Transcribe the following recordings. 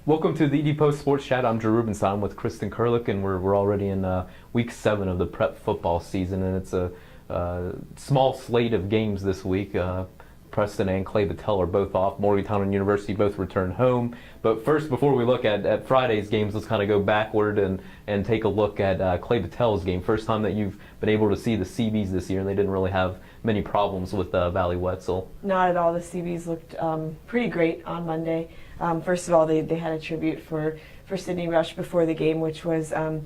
Welcome to the ED Post Sports Chat. I'm Drew Rubenstein with Kristin Kurelic, and we're already in week 7 of the prep football season, and it's a small slate of games this week. Preston and Clay-Battelle are both off. Morgantown and University both return home. But first, before we look at Friday's games, let's kind of go backward and take a look at Clay-Battelle's game. First time that you've been able to see the CBs this year, and they didn't really have many problems with Valley Wetzel. Not at all. The CBs looked pretty great on Monday. First of all, they had a tribute for Sydney Rush before the game, which was a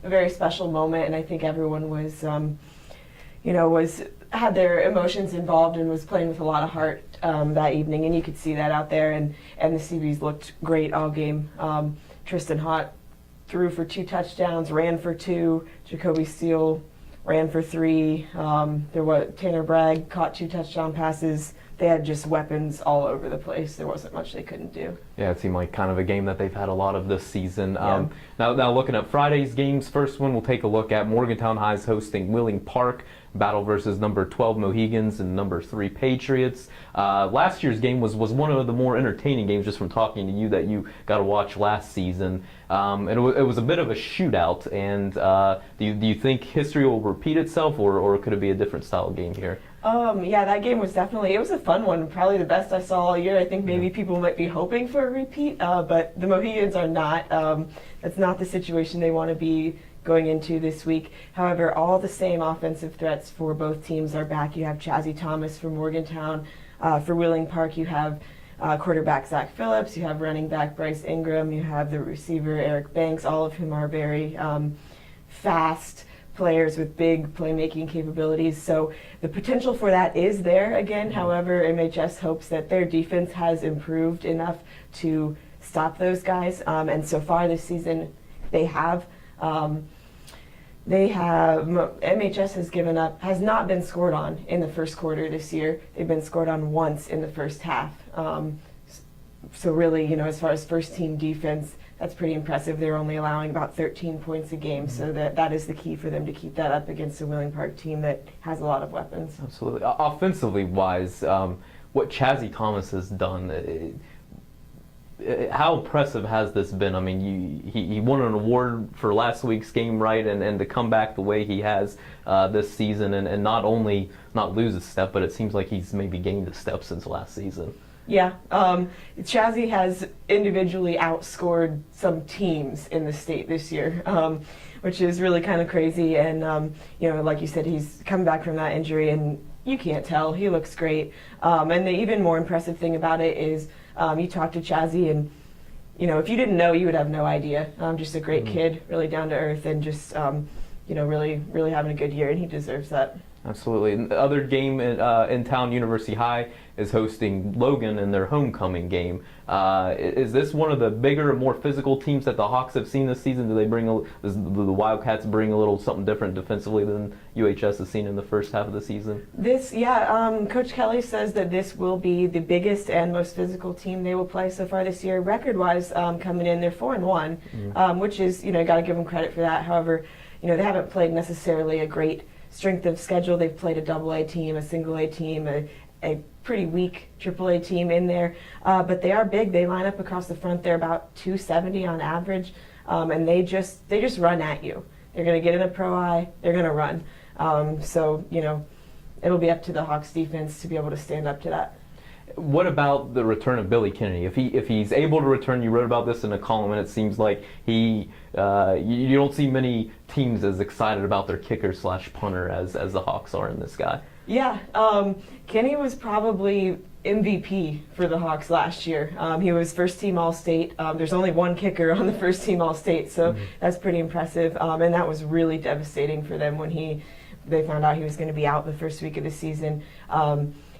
very special moment, and I think everyone was had their emotions involved and was playing with a lot of heart that evening, and you could see that out there, and the CBs looked great all game. Tristan Hott threw for 2 touchdowns, ran for 2. Jacoby Steele ran for 3. Tanner Bragg caught 2 touchdown passes. They had just weapons all over the place. There wasn't much they couldn't do. Yeah, it seemed like kind of a game that they've had a lot of this season. Yeah. Now looking at Friday's games, first one we'll take a look at Morgantown High's hosting Wheeling Park. Battle versus number 12 Mohegans and number 3 Patriots. Last year's game was one of the more entertaining games, just from talking to you, that you got to watch last season. And it was a bit of a shootout. And do you think history will repeat itself, or could it be a different style game here? Yeah, that game was it was a fun one, probably the best I saw all year. I think maybe people might be hoping for a repeat, but the Mohegans are not. That's not the situation they want to be going into this week. However, all the same offensive threats for both teams are back. You have Chazzy Thomas for Morgantown. For Wheeling Park, you have quarterback Zach Phillips, you have running back Bryce Ingram, you have the receiver Eric Banks, all of whom are very fast players with big playmaking capabilities. So the potential for that is there again. However, MHS hopes that their defense has improved enough to stop those guys. And so far this season, they have. MHS has not been scored on in the first quarter this year. They've been scored on once in the first half. So really, as far as first team defense, that's pretty impressive. They're only allowing about 13 points a game, so that is the key for them to keep that up against a Wheeling Park team that has a lot of weapons. Absolutely. Offensively wise, what Chazzy Thomas has done, how impressive has this been? I mean, he won an award for last week's game, right? And to come back the way he has this season, and not only not lose a step, but it seems like he's maybe gained a step since last season. Yeah, Chazzy has individually outscored some teams in the state this year, which is really kind of crazy. And like you said, he's come back from that injury, and you can't tell. He looks great. And the even more impressive thing about it is you talk to Chazzy, and if you didn't know, you would have no idea. Just a great kid, really down to earth, and just really having a good year, and he deserves that. Absolutely. And the other game in town, University High is hosting Logan in their homecoming game. Is this one of the bigger, more physical teams that the Hawks have seen this season? Does the Wildcats bring a little something different defensively than UHS has seen in the first half of the season? Coach Kelly says that this will be the biggest and most physical team they will play so far this year. Record-wise, coming in, they're 4-1, which is, got to give them credit for that. However, they haven't played necessarily a great strength of schedule. They've played a AA team, a single A team, a pretty weak AAA team in there, but they are big. They line up across the front. They're about 270 on average, and they just run at you. They're going to get in a pro eye. They're going to run. So it'll be up to the Hawks defense to be able to stand up to that. What about the return of Billy Kennedy? If he's able to return, you wrote about this in a column, and it seems like you don't see many teams as excited about their kicker / punter as the Hawks are in this guy. Yeah, Kenny was probably MVP for the Hawks last year. He was first team All-State. There's only one kicker on the first team All-State, so that's pretty impressive. And that was really devastating for them when they found out he was going to be out the first week of the season.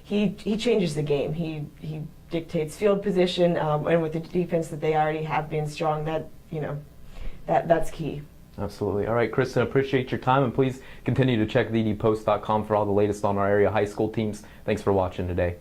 He changes the game. He dictates field position, and with the defense that they already have been strong, that's key. Absolutely. All right, Kristin, appreciate your time, and please continue to check thedpost.com for all the latest on our area high school teams. Thanks for watching today.